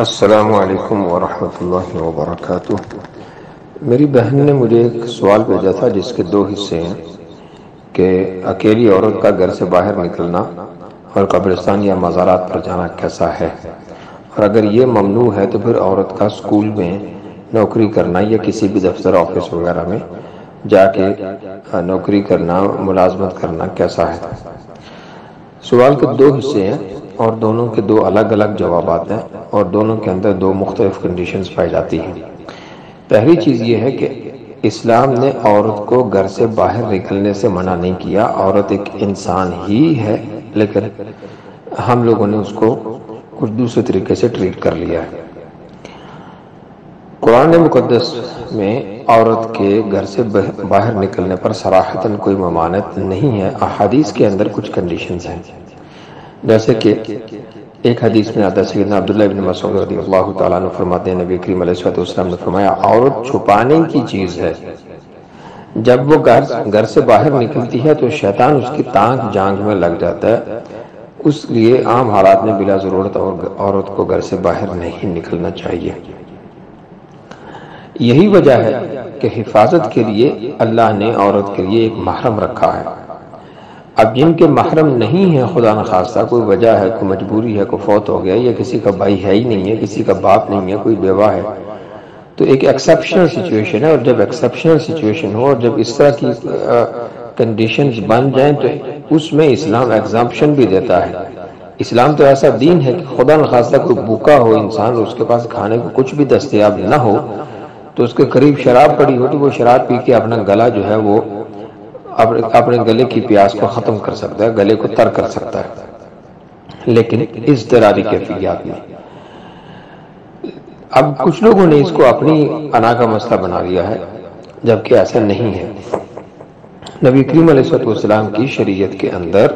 السلام علیکم ورحمۃ اللہ وبرکاتہ۔ میری بہن نے مجھے ایک سوال بھیجا تھا جس کے دو حصے ہیں کہ اکیلی عورت کا گھر سے باہر نکلنا اور قبرستان یا مزارات پر جانا کیسا ہے، اور اگر یہ ممنوع ہے تو پھر عورت کا اسکول میں نوکری کرنا یا کسی بھی دفتر آفس وغیرہ میں جا کے نوکری کرنا، ملازمت کرنا کیسا ہے۔ سوال کے دو حصے ہیں اور دونوں کے دو الگ الگ جوابات ہیں اور دونوں کے اندر دو مختلف کنڈیشنز پائی جاتی ہیں۔ پہلی چیز یہ ہے کہ اسلام نے عورت کو گھر سے باہر نکلنے سے منع نہیں کیا۔ عورت ایک انسان ہی ہے، لیکن ہم لوگوں نے اس کو کچھ دوسرے طریقے سے ٹریٹ کر لیا ہے۔ قرآن مقدس میں عورت کے گھر سے باہر نکلنے پر صراحتاً کوئی ممانعت نہیں ہے۔ احادیث کے اندر کچھ کنڈیشنز ہیں، جیسے کہ ایک حدیث میں آتا ہے، سیدنا عبداللہ بن مسعود رضی اللہ تعالیٰ عنہ فرماتے ہیں، نبی کریم علیہ السلام نے فرمایا، عورت چھپانے کی چیز ہے، جب وہ گھر سے باہر نکلتی ہے تو شیطان اس کی ٹانگ جانگ میں لگ جاتا ہے، اس لیے عام حالات میں بلا ضرورت عورت کو گھر سے باہر نہیں نکلنا چاہیے۔ یہی وجہ ہے کہ حفاظت کے لیے اللہ نے عورت کے لیے ایک محرم رکھا ہے۔ اب جن کے محرم نہیں ہے، خدا نخواستہ کوئی وجہ ہے، کوئی مجبوری ہے، کوئی فوت ہو گیا یا کسی کا بھائی ہے ہی نہیں ہے، کسی کا باپ نہیں ہے، کوئی بیوہ ہے، تو ایک ایکسیپشنل سچویشن ہے، اور جب ایکسیپشنل سچویشن ہو اور جب اس طرح کی کنڈیشنز بن جائیں تو اس میں اسلام ایگزامپشن بھی دیتا ہے۔ اسلام تو ایسا دین ہے کہ خدا نخواستہ کوئی بھوکا ہو انسان اور اس کے پاس کھانے کو کچھ بھی دستیاب نہ ہو تو اس کے قریب شراب پڑی ہو تو وہ شراب پی کے اپنا گلا جو ہے وہ اپنے گلے کی پیاس کو ختم کر سکتا ہے، گلے کو تر کر سکتا ہے، لیکن اضطراری کیفیات میں۔ اب کچھ لوگوں نے اس کو اپنی انا کا مسئلہ بنا لیا ہے، جبکہ ایسا نہیں ہے۔ نبی کریم علیہ السلام کی شریعت کے اندر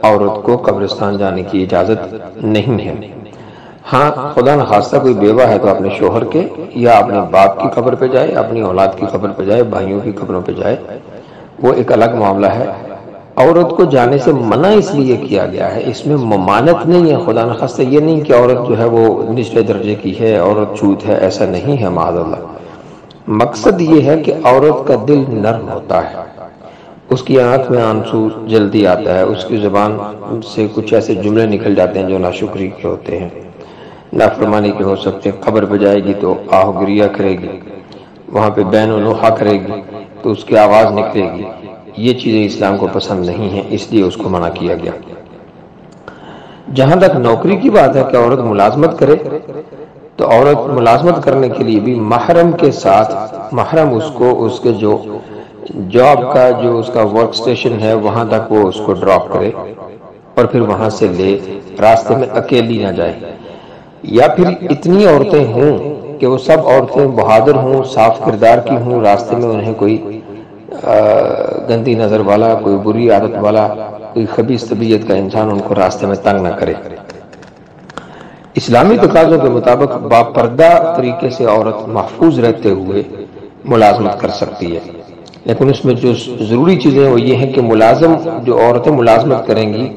عورت کو قبرستان جانے کی اجازت نہیں ہے۔ ہاں، خدا نخواستہ کوئی بیوہ ہے تو اپنے شوہر کے یا اپنے باپ کی قبر پہ جائے، اپنی اولاد کی قبر پہ جائے، بھائیوں کی قبروں پہ جائے، وہ ایک الگ معاملہ ہے۔ عورت کو جانے سے منع اس لیے کیا گیا ہے، اس میں ممانعت نہیں ہے، خدا نخواستہ یہ نہیں کہ عورت جو ہے وہ نچلے درجے کی ہے، عورت چھوت ہے، ایسا نہیں ہے معاذ اللہ۔ مقصد یہ ہے کہ عورت کا دل نرم ہوتا ہے، اس کی آنکھ میں آنسو جلدی آتا ہے، اس کی زبان سے کچھ ایسے جملے نکل جاتے ہیں جو ناشکری کے ہوتے ہیں، نافرمانی کے ہو سکتے ہیں۔ قبر پہ جائے گی تو آہ گریہ کرے گی، وہاں پہ بین و نوحہ کرے گی تو اس کی آواز نکلے گی، یہ چیزیں اسلام کو پسند نہیں ہیں، اس لیے اس کو منع کیا گیا۔ جہاں تک نوکری کی بات ہے کہ عورت ملازمت کرے، تو عورت ملازمت کرنے کے لیے بھی محرم کے ساتھ، محرم اس کو اس کے جو جاب کا جو اس کا ورک سٹیشن ہے وہاں تک وہ اس کو ڈراپ کرے اور پھر وہاں سے لے، راستے میں اکیلی نہ جائے۔ یا پھر اتنی عورتیں ہوں کہ وہ سب عورتیں بہادر ہوں، صاف کردار کی ہوں، راستے میں انہیں کوئی گندی نظر والا، کوئی بری عادت والا، کوئی خبیث طبیعت کا انسان ان کو راستے میں تنگ نہ کرے۔ اسلامی تقاضوں کے مطابق باپردہ طریقے سے عورت محفوظ رہتے ہوئے ملازمت کر سکتی ہے، لیکن اس میں جو ضروری چیزیں وہ یہ ہیں کہ ملازم جو عورتیں ملازمت کریں گی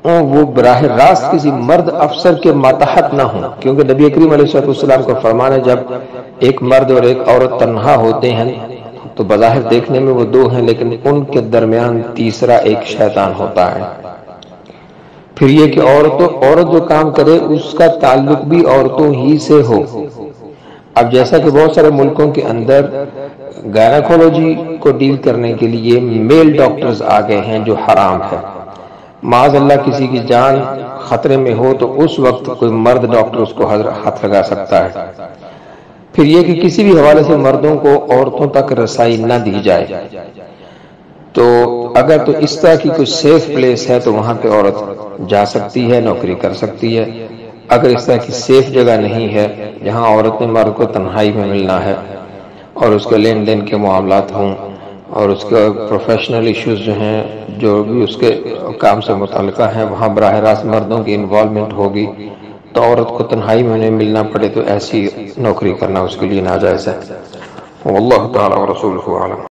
وہ براہ راست کسی مرد افسر کے ماتحت نہ ہوں، کیونکہ نبی کریم علیہ السلام کا فرمان ہے، جب ایک مرد اور ایک عورت تنہا ہوتے ہیں تو بظاہر دیکھنے میں وہ دو ہیں، لیکن ان کے درمیان تیسرا ایک شیطان ہوتا ہے۔ پھر یہ کہ عورت جو کام کرے اس کا تعلق بھی عورتوں ہی سے ہو۔ اب جیسا کہ بہت سارے ملکوں کے اندر گائنیکولوجی کو ڈیل کرنے کے لیے میل ڈاکٹرز آ گئے ہیں جو حرام ہے، معاذ اللہ کسی کی جان خطرے میں ہو تو اس وقت کوئی مرد ڈاکٹر اس کو ہاتھ لگا سکتا ہے۔ پھر یہ کہ کسی بھی حوالے سے مردوں کو عورتوں تک رسائی نہ دی جائے، تو اگر تو اس طرح کی کوئی سیف پلیس ہے تو وہاں پہ عورت جا سکتی ہے، نوکری کر سکتی ہے۔ اگر اس طرح کی سیف جگہ نہیں ہے جہاں عورت نے مرد کو تنہائی میں ملنا ہے اور اس کے لین دین کے معاملات ہوں اور اس کے پروفیشنل ایشوز جو ہیں جو بھی اس کے کام سے متعلقہ ہیں وہاں براہ راست مردوں کی انوالومنٹ ہوگی، تو عورت کو تنہائی میں انہیں ملنا پڑے تو ایسی نوکری کرنا اس کے لیے ناجائز ہے۔ واللہ تعالی ورسولہ اعلم۔